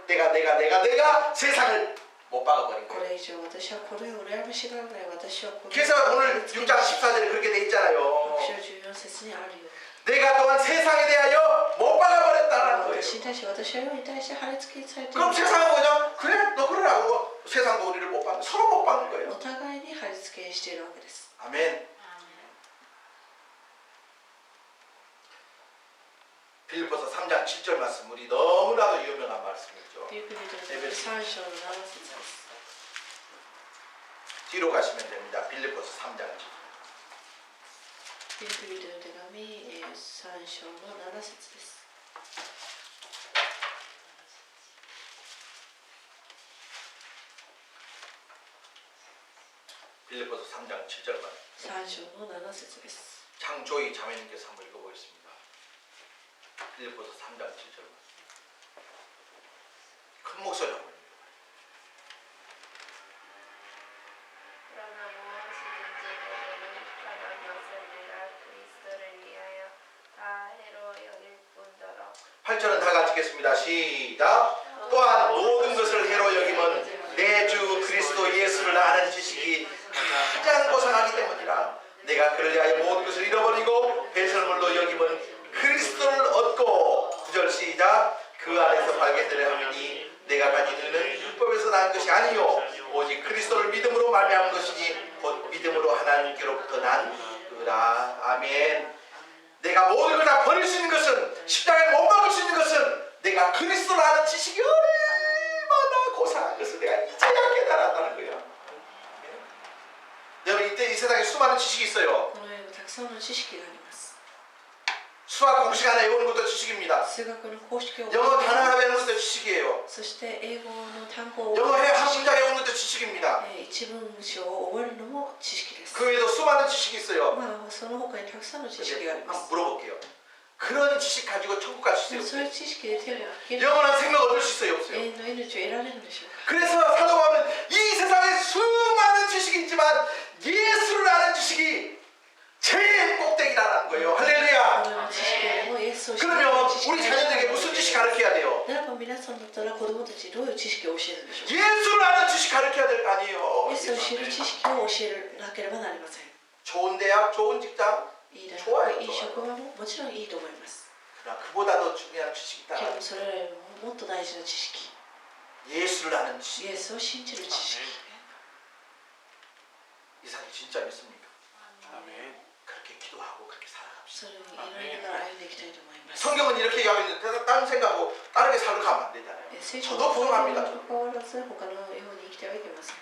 내가 세상을 못 박아버린 こ 거예요. れ以上私はこれを羨ましがらない私はこの 그래서 오늘 6장 14절에 그렇게 돼 있잖아요. 6章14節にあるように 내가 또한 세상에 대하여 못 박아버렸다는 거예요. 私に対して私は世に対して貼り付けされている 그럼 세상은 뭐냐? 그래 너 그러라고. 세상도 우리를 못 박는 서로 못 박는 お 거예요. 互いに貼り付けしているわけです。 아멘. 빌립보서 3장 7절 말씀 우리 너무나도 유명한 말씀이죠. ピリピリと3章の7節です。 뒤로 가시면 됩니다. 빌립보서 3장 7절. ピリピリとの手紙3章の7節です。 빌립보서 3장 7절 말. 3章の7節です。 장조이 자매님께서 한번 읽어보겠습니다. 빌립보서 3장 7절 말. 큰 목소리 한번 읽어요. 그러나 무엇이든지 내게는 편한 것을 그리스도를 위하여 다 해로 여길 뿐더러 8절은 다 같이 읽겠습니다. 시작. 또한 모든 것을 해로 여기면 내 주 그리스도 예수를 아는 지식이 가장 고상하기 때문이라. 내가 그를 위하여 모든 것을 잃어버리고 배설물로 여기면 그리스도를 얻고 9절 시작. 그 안에서 발견되려 하니 내가 가진 은은 율법에서 난 것이 아니요 오직 그리스도를 믿음으로 말미암은 것이니 곧 믿음으로 하나님께로부터 난 의라. 아멘. 내가 모든 걸 다 버릴 수 있는 것은 십자가에 못 박을 수 있는 것은 내가 그리스도를 아는 지식이 얼마나 고상한 것을 내가 이제야 깨달았다는 거예요. 여러분 이때 이 세상에 수많은 지식이 있어요. この世にたくさんの知識があります。 수학 공식 하나 외우는 것도 지식입니다. 数学の公式を 영어 단어 하나 외우는 것도 지식이에요. そして英語の単語を 영어 한 문장 외우는 것도 지식입니다. 一文章を覚えるのも知識です。 그 외에도 수많은 지식이 있어요. まあその他にたくさんの知識 근데 がありま 한번 す。 물어볼게요. 그런 지식 가지고 천국 갈 수 でもそうい 있어요? う知識で天国に行ける 영원한 생명 얻을 수 있어요? 永 없어요? 遠の命を得られるのでしょうか。 그래서 사도 바울은 이 세상에 수많은 지식이 있지만 예수를 아는 지식이 제일 꼭대기라는 거예요. こ 할렐루야. の世の知識よりもイエスを知る 그러면 知識 우리 자녀들에게 무슨 지식 가르쳐야 돼요? ならば皆さんだったら子供たちにどういう知識を教えるんでしょうか。 예수를 아는 지식 가르쳐야 될 거 아니에요. イエスを知る知識を教えなければなりません。 좋은 대학, 좋은 직장, いい大 좋아요 学、いい職場ももちろんいいと思います。 그러나 그보다 더 중요한 지식이 け 있다. どもそれらよりももっと大事な知識、 예수를 아는 지식. イエスを信じる知識。 이 사람이 진짜 믿습니까? 아멘. 그렇게 기도하고 그렇게 살아갑시다. それに祈りながら歩んでいきたいと思います。 성경은 이렇게 얘기하고 있는데 다른 생각하고 다르게 살고 가면 안 되잖아요. 聖書 저도 の 부정합니다. に関わらず他のように生きてはいけません。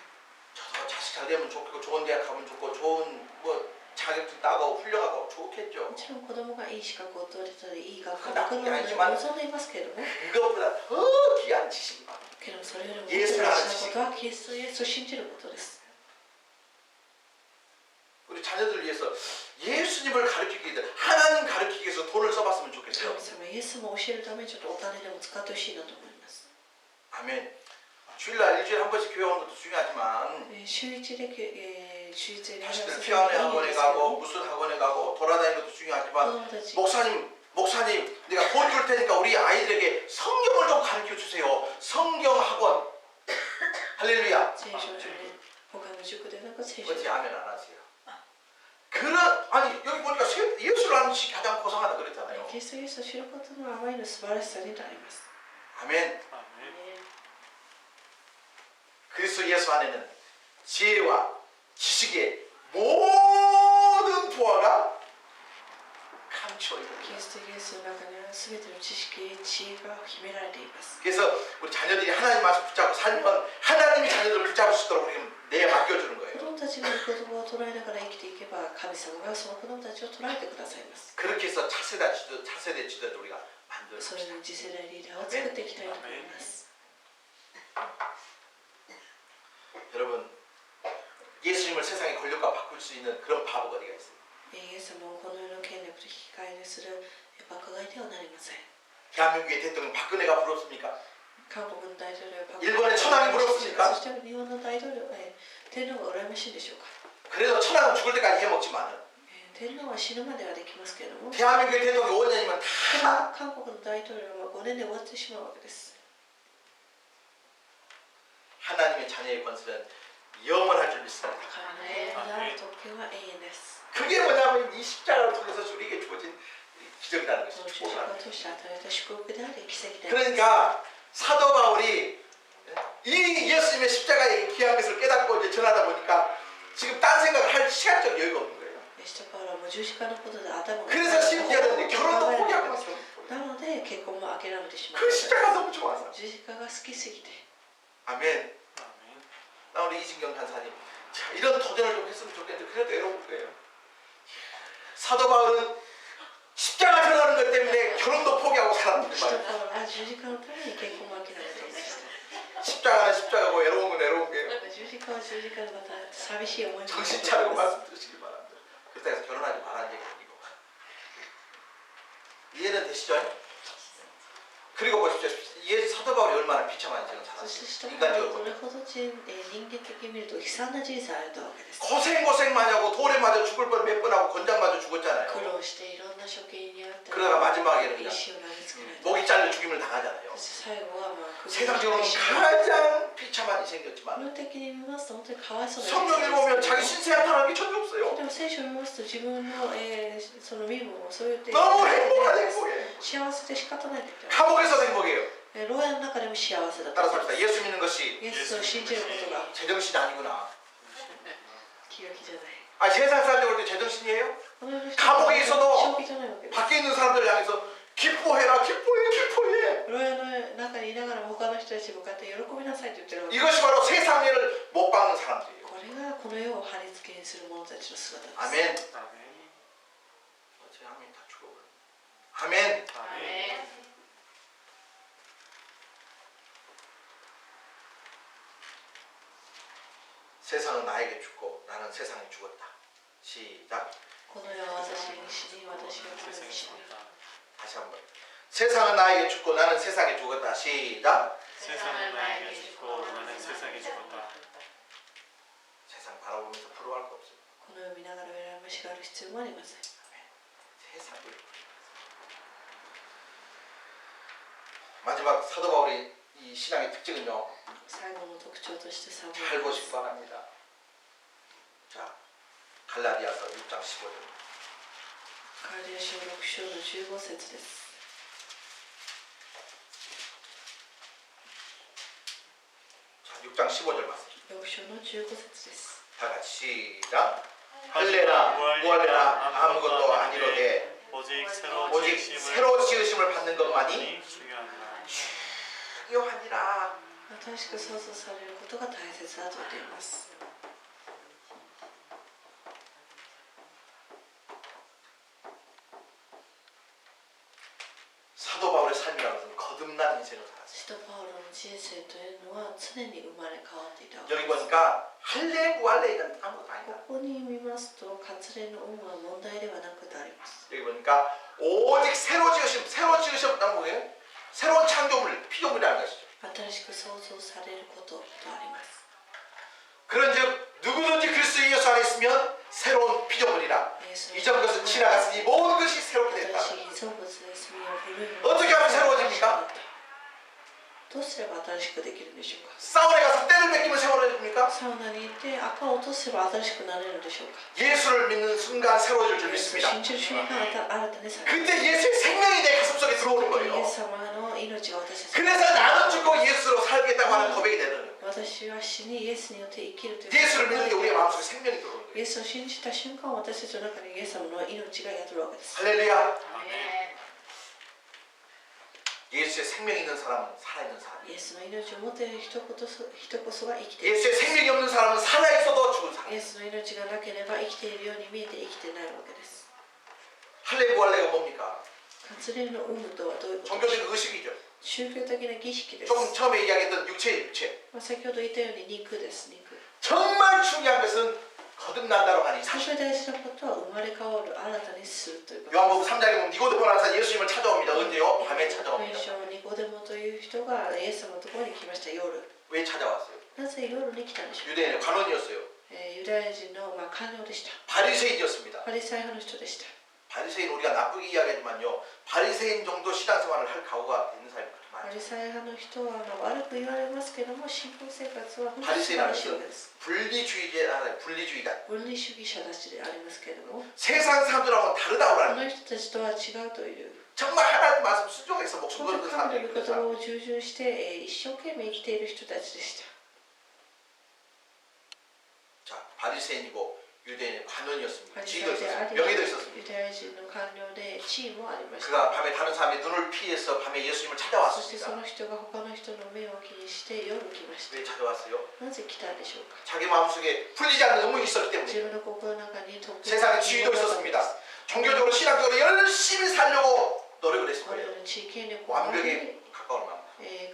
저도 자식 잘 되면 좋고 좋은 대학 가면 좋고 좋은 뭐 자격증 따고 훌륭하고 좋겠죠. もちろん子供がいい資格を取れたりいい学校にな行くのを望んでいますけれども、 그것보다 더 귀한 지식이 많아요. けどもそれよりももっと 예수를 大 아는 事なことはキリストイエスを信じることです。 우리 자녀들 위해서 예수님을 가르치기 위해서 하나님 가르치기 위해서 돈을 써봤으면 神 좋겠어요. 様イエスも教えるためにちょっとお金でも使ってほしいなと思います。 아멘. 주일날 일주일에 한 번씩 교회 오는 것도 중요하지만 週一で週一で 자식들 피아노 학원에 가고 무슨 학원에 가고 돌아다니는 것도 子 중요하지만 供たち 목사님 내가 돈 줄 테니까 우리 아이들에게 성경을 좀 가르쳐 주세요. 성경 학원. 할렐루야. 聖書上で他の塾でなく聖書 어찌 아멘 안 하세요? 아니 여기 보니까 예수를 아는 지식이 가장 고상하다 그랬잖아요. キリストイエスを知ることのあまりの素晴らしさになります。 아멘. 아멘. 그리스도 예수 안에는 지혜와 지식의 모든 보화가 감추어 있는 キリストイエスの中には全ての知識、知恵が秘められています。 그래서 우리 자녀들이 하나님 말씀 붙잡고 살면 하나님이 자녀들을 붙잡을 수 있도록 우리는 내에 맡겨주는 子 거예요. 供たちが御言葉を捉えながら生きていけば、神様がその子供たちを捉えてくださいます。 그렇게 해서 차세대 지도를 우리가 만들어 それに次世代リーダーを作っていきたいと思います。 여러분 예수님을 세상의 권력과 바꿀 수 있는 그런 바보가 어디가 있어요? イエス様をこの世の権力と引き換えにするバカがいてはなりません。 대한민국의 대통령 박근혜가 부럽습니까? 韓国の大統領は 일본의 천황이 부럽습니까? そして日本の大統領は天皇が羨ましいでしょうか。 그래도 천황은 죽을 때까지 해먹지만 天皇は死ぬまではできますけれども、 대한민국의 대통령이 5년이면 다 韓国の大統領は5年で終わってしまうわけです。 하나님의 자녀의 권세는 영원할 줄 믿습니다. 神のなる特権は永遠です。 그게 뭐냐면 이 십자가를 통해서 우리에게 주어진 기적이라는 その 것이죠. 十字架を通して与えられた祝福であり奇跡であります。 그러니까 사도 바울이 이 예수님의 십자가의 귀한 것을 깨닫고 이제 전하다 보니까 지금 딴 생각을 할 시간적 여유가 없는 거예요. 使徒パウロはもう十字架のことで頭が 그래서 심지어는 결혼도 포기하고 있어요. なので結婚も諦めてしまう。 그 십자가 너무 좋아서. 十字架が好きすぎて。 아멘. 아멘. 나 우리 이진경 간사님, 자, 이런 도전을 좀 했으면 좋겠는데 그래도 외로운 거예요. 사도 바울은 십자가 전하는 것 때문에 결혼도 포기하고 使徒 살았는데 パウ 말이에요. ロは十字架のために結婚も諦めていました。 십자가는 십자가고 외로운 건 외로운 거예요. 十字架は十字架でまた寂しい思いも 정신 차리고 말씀 드시기 바랍니다. 그렇다고 해서 결혼하지 말라는 얘기 아니고. 이해는 되시죠? 그리고 보십시오. 사도 바울이 얼마나 비참한지 잘 そして使 아시죠? 徒パウロは 인간적으로 どれほど人間的に見ると悲惨な人生を歩いたわけです。 고생 많이 하고 돌에 맞아 죽을 뻔 몇 번 하고 권장 맞아 苦 죽었잖아요. 労していろんな処刑にあって 그러다가 마지막에는 그냥 石を投げつけられた。 목이 잘려 죽임을 당하잖아요. そして最後はまあ 세상적으로는 こ 가장 비참한 인생이었지만 の的に見ますと本当にかわいそうな 성경에 보면 자기 신세 한탄하는 게 전혀 없어요. でも聖書を見ますと自分の、その身分をそう言って 너무 행복해. 幸せで仕方ないんだよ。 감옥에서 행복해요. 牢屋の中でも幸せだった。 따라서 합시다. 예수 믿는 것이 イエスを信じることが 제정신이 아니구나. 気が気じゃない。 아 세상 사람들 볼 때 제정신이에요? この世の人 감옥에서도 正気じゃないわけです。 밖에 있는 사람들 향해서 기뻐해라, 기뻐해. 牢屋の中にいながら他の人たちに向かって喜びなさいと言ってるわけです。 이것이 바로 세상을 못 박는 사람들이에요. これがこの世を貼り付けにする者たちの姿です。 아멘. 아멘. 제 아멘 다 죽어버려. 아멘. 아멘. 세상은 나에게 죽고 나는 세상에 죽었다. 시작. この世は私に死に、私がこの世に死ぬ。 다시 한번. 세상은 나에게 죽고 나는 세상에 죽었다. 시작. 세상은 나에게 죽고 나는 세상에 죽었다. 세상 바라보면서 부러워할 거 없어요. この世を見ながら羨ましがる必要もありません。 세상을. 마지막 사도 바울의 이 신앙의 특징은요. 最後の特徴として3 잘 보시기 바랍니다. 자, 갈라디아서 6장 15절. ガラテヤ書6章の15節です。 자, 6장 15절 말씀. 6章の15節です。 다 같이 시작. 할례나 무할례나 아무것도 아니로되 오직 오직 새로 지으심을 받는 것만이 중요하다. 중요하니라. 新しく創造されることが大切だと言っています。 사도 바울의 삶이라는 것은 거듭난 인생을 살았어요. 使徒パウロの人生というのは常に生まれ変わっていたわけ 여기 です。 보니까 할례 무할례 이건 아무것도 아니다. ここに見ますと割礼の有無は問題ではなくてあります。 여기 보니까 오직 새로 지으셨다는 거예요. 새로운 창조물, 피조물이라는 것이죠. 新しく創造されることとあります。 그런즉 누구든지 그리스도 예수 안에 있으면 새로운 피조물이라. 이전 것은 지나갔으니 모든 것이 새롭게 됐다. 新しい造物ですみを古いも 어떻게 하면 새로워집니까? どうすれば新しくできるんでしょうか。 사원에 가서 때를 뺏기면 새로워집니까? サウナに行って赤を落とせば新しくなれるんでしょうか。 예수를 믿는 순간 새로워질 줄 イエスを 믿습니다. 信じる瞬間新たにされる。 그때 예수의 생명이 내 가슴 속에 들어오는 イエ 거예요. ス様の命が私たちに 그래서 나는 죽고 예수로 살겠다고 하는 고백이 되는 거예요. 私は死にイエスによって生きるという 예수를 믿는 게 우리의 마음속에 생명이 들어오는 イ 거예요. エスを信じた瞬間私たちの中にイエス様の命が宿るわけです 할렐루야. 아멘. 예수의 생명이 있는 사람은 살아있는 사람. イエスの命を持っている人こそが生きている 예수의 생명이 없는 사람은 살아있어도 죽은 イ 사람. エスの命がなければ生きているように見えて生きてないわけです 할례부할례가 뭡니까? 割礼の有無とはどういうことでしょ 종교적인 의식이죠. う宗教的な儀式です 조금 처음에 이야기했던 육체. 先ほど言ったように肉です肉 정말 중요한 것은 거듭난다로 하니 そ 사실. して大事なことは生まれ変わる新たにするということ 요한복음 3장에 보면 니고데모라는 사람 예수님을 찾아옵니다. 언제요? 밤에 福音 찾아옵니다. 書ニコデモという人がイエス様のところに来ました夜 왜 찾아왔어요? なぜ夜に来たんでしょう 유대인의 관원이었어요. ユダヤ人の官僚でした 바리새인이었습니다. パリサイ派の人でした 바리새인 우리가 나쁘게 이야기하지만요. 바리새인 정도 신앙생활을 할 각오가 있는 사람이 그렇게 パ 많아요. リサイ派の人は悪く言われますけども信仰生活は本当に 바리새인은 素晴らしいわけです 분리주의자. 分離主義者たちでありますけれども 세상 사람들하고는 こ 다르다고 の 하는 人たちとは違うという 정말 하나님 말씀 순종해서 목숨 本 걸는 当に神 사람들이 の御 그런 言葉 사람. を従順して一生懸命生きている人たちでした 자, 바리새인이고 유대인의 관원이었습니다. パリサイ 지위도 であ 있었습니다. り 명예도 있었습니다. ユダヤ人の官僚で地位もありました 그가 밤에 다른 사람의 눈을 피해서 밤에 예수님을 そしてそ 찾아왔습니다. の人が他の人の目を気にして夜来ました 왜 찾아왔어요? なぜ来たんでしょうか 자기 마음속에 풀리지 않는 의문이 있었기 自 때문에 分の心の中に特 세상의 지위도 있었습니다. 종교적으로 신앙적으로 열심히 살려고 노력을 했을 我 거예요. 々の地位権力を守り 완벽에 가까운 마음.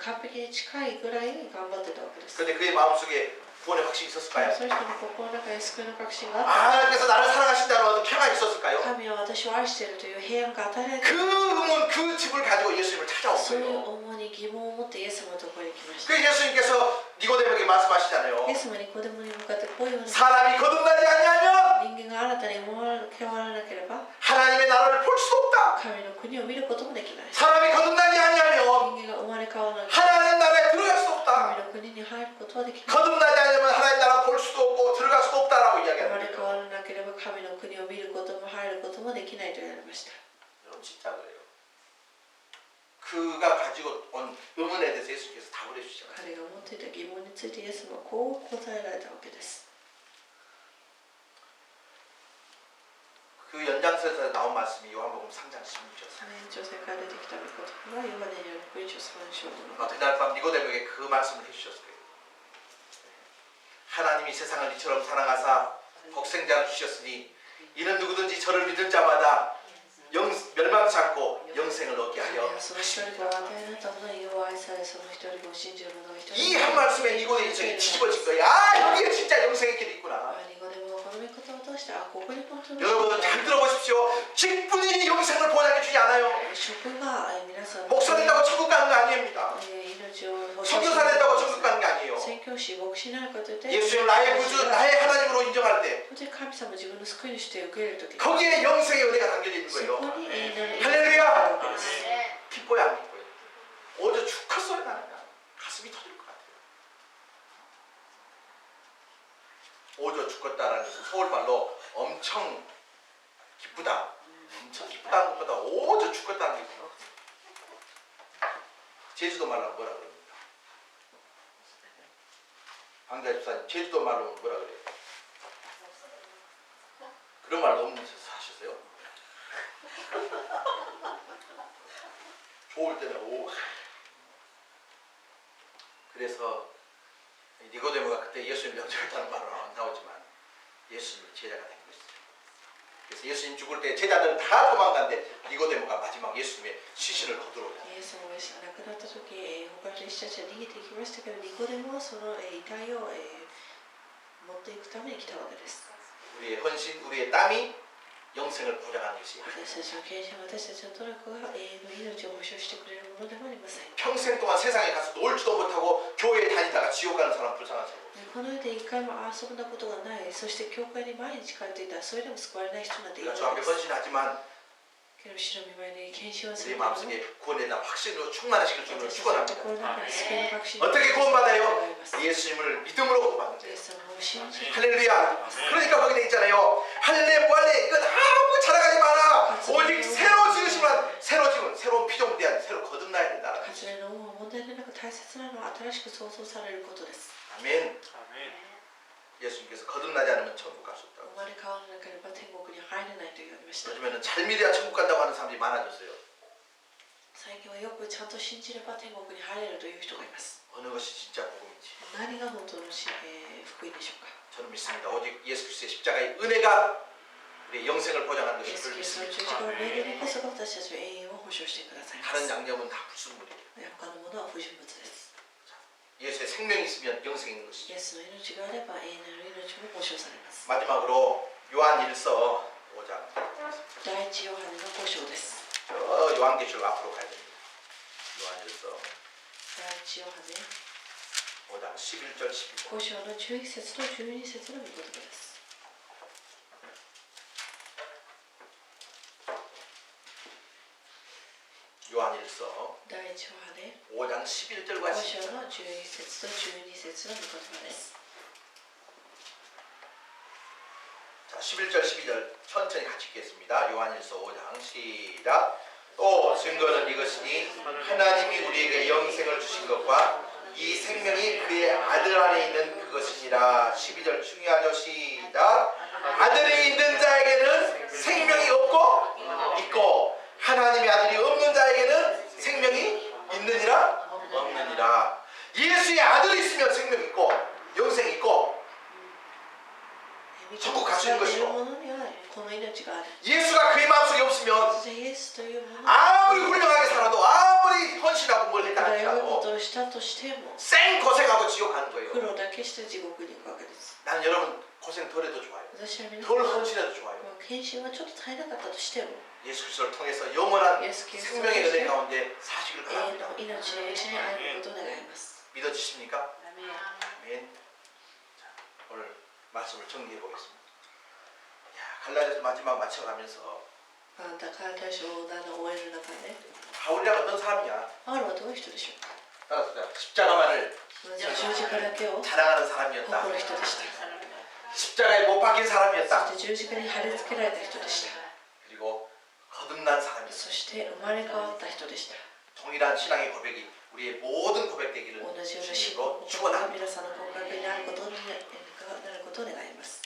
完璧に近いぐらいに頑張ってたわけです 그런데 그의 마음속에 구원의 확신이 있었을까요? その人の心の中に救いの確信があった 하나님께서 나를 사랑하신다는 어떤 평안이 있었을까요? 神は私を愛しているという平安が与えられ 그 た 의문, 그 집을 가지고 예수님을 찾아온 そういう 거예요. 思いに疑問を持ってイエス様のところに来ました 그 예수님께서 니고데모에게 말씀하시잖아요. イエス様に子供に向かってこういうふうに 사람이 거듭나지 않냐면 人間が新たに生まれ変わらなければ 하나님의 나라를 볼 수도 없다. 神の国を見ることもできない 사람이 거듭나지 않냐면 人間が生まれ変わらなければ 하나님 나라에 들어갈 수 神 없다. の国に入ることはできない 거듭나지 않으면 하나님 나라 볼 수도 없고 들어갈 수도 없다라고 生ま 이야기하는 れ変 거예요. わらなければ神の国を見ることも入ることもできないと言われました 여러분 진짜 그래요. 그가 가지고 온 의문에 대해서 예수님께서 답을 해주시잖아요. 彼が持っていた疑問についてイエス様はこう答えられたわけです 그 연장선에서 나온 말씀이 요한복음 3장 16절. その延長線から出てきた御言葉がヨハネによる福音書3章の 그날 밤 니고데모에게 그 말씀을 해주셨을 거예요. 하나님이 세상을 이처럼 사랑하사 독생자를 주셨으니 이는 누구든지 저를 믿는 자마다 멸망치 않고 영생을 얻게 하여 その一人を与えられたものに世を愛されその一人を信じる者が一人 이 한 말씀에 니고데모 인생이 뒤집어진 거예요. 아 여기에 진짜 영생의 길이 있구나. ニコデモはこの御言葉を通してここに本当の 여러분 잘 들어보십시오. 직분이 영생을 보장해 주지 않아요. 職が皆さん 목사 된다고 천국 가는 거 아닙니다. 命を保 선교사 된다고 천국 가는 게 아니에요. 宣教師牧師になることで 예수님 나의 구주 나의 하나님으로 인정할 때 本当に神様自分の救い主として受け入れるとき 거기에 영생의 은혜가 담겨져 있는 そ 거예요. こに永遠の命 할렐루야! があるわけです 기뻐요 안 기뻐요? 어제 축하소리 나는 가슴이 터질 것 같아요. 어제 죽었다라는 것은 서울말로 엄청 기쁘다. 엄청 기쁘다는 것보다 어제 죽었다는 게 있어요. 제주도 말로 뭐라 그럽니까? 방자 집사님 제주도 말로 뭐라 그래요? 그런 말 너무 하셨어요? 좋을 때는 오. 그래서 니고데모가 그때 예수님 영접했다는 말은 안 나오지만 예수님의 제자가 된 것이죠. 그래서 예수님 죽을 때 제자들은 다 도망갔는데 니고데모가 마지막 예수님의 시신을 거두러 오다. イエス様が亡くなった時他の弟子たちは逃げていきましたけどニコデモはその遺体を持っていくために来たわけです 우리의 헌신, 우리의 땀이 영생을 보장하는 것이 私たちの献身私たちの努力が永遠の命を保証してくれるものでもありません 평생 동안 세상에 가서 놀지도 못하고 교회에 다니다가 지옥 가는 사람 불쌍한 사람. この世で一回も遊んだことがないそして教会に毎日通っていたらそれでも救われない人なんている 우리가 주 わ 앞에 けです 헌신하지만 けど主の御前に献身はす 우리 るけども 마음속에 구원에 대한 확신으로 충만하시길 주님을 私たちの 축원합니다. 心の中に救いの確信 어떻게 を 구원받아요? 願います 예수님을 믿음으로 구원받는 イエ 거예요. ス様を信じ 할렐루야. 그러니까 거기 돼 있잖아요. 할렐 무할렐 끝 아무 자랑하지 마라. 오직 새로 지으시면 새로 지은 새로운 피조물에 대한 새로 거듭나야 된다. 外れの運は問題でなく大切なのは新しく創造されることです 아멘. 아멘. 예수님께서 거듭나지 않으면 천국 갈 수 生 없다고. まれ変わらなければ天国に入れないと言われました 요즘에는 잘 믿어야 천국 간다고 하는 사람들이 많아졌어요. 最近はよくちゃんと信じれば天国に入れるという人がいます 어느 것이 진짜 복음인지 何が本当の福音でしょうか 저는 믿습니다. 오직 예수 그리스도의 십자가의 은혜가 우리의 영생을 보장하는 イエ 것을 ス・キリストの 믿습니다. 十字架の恵みこそが私たちの永遠を保証してくださいま 다른 す 양념은 다 불순물이에요. 他のものは不純物です 예수의 생명이 있으면 영생이 있는 것이죠. イエスの命があれば永遠なる命も保証されます 마지막으로 요한 1서 5장. 第一ヨハネの5章です 저 요한계시록 앞으로 가야 됩니다. 요한 1서 第一ヨハネ 5장 11절 12절. 5章の11節と12節の御言葉です 요한 1서 第一ヨハネ 5장 11절과 5章 12절. の11節と12節の御言葉です 자, 11절 12절 천천히 같이 읽겠습니다. 요한 1서 5장 시작. 또 증거는 이것이니 하나님이 우리에게 영생을 주신 것과 이 생명이 그의 아들 안에 있는 그것이니라. 12절 중요하죠. 시작. 아들이 있는 자에게는 생명이 없고 있고 하나님의 아들이 없는 자에게는 생명이 있느니라 없느니라. 예수의 아들이 있으면 생명이 있고 영생이 있고 そこから出るものにはこの命がある 예수가 그의 마음속에 없으면 そしてイエスというもの 아무리 훌륭하게 살아도 아무리 헌신하고 뭘 했다 が良いこ 할지라도 とをしたとしても 생 고생하고 지옥 가는 거예요. 苦労だけして地獄に行くわけです 나는 여러분 고생 덜 해도 좋아요. 私は皆さ 덜 ん 헌신해도 좋아요. 献身はちょっと大変なかったとしても 예수 그리스도를 통해서 영원한 예수 그리스도를 생명의 은혜 통해서 가운데 사시길 永遠 바랍니다. の命のうちに歩むことを願います 믿어지십니까? 아멘. 아멘. 자, 오늘 말씀을 정리해 보겠습니다. 야, 갈라디아서 마지막 맞춰가면서 あなたから大将7の終える中で 바울이란 어떤 사람이냐? パウロはどういう人でしょうか 따라서 십자가만을 まず十字架だけを 자랑하는 사람이었다. 誇る人でした 십자가에 못 박힌 そ 사람이었다. して十字架に貼り付けられた人でした 그리고 거듭난 사람이었다. そして生まれ変わった人でした 동일한 신앙의 고백이 우리의 모든 고백되기를 同じような信仰 주님으로 が 축원합니다. 皆さんの告白になることを願います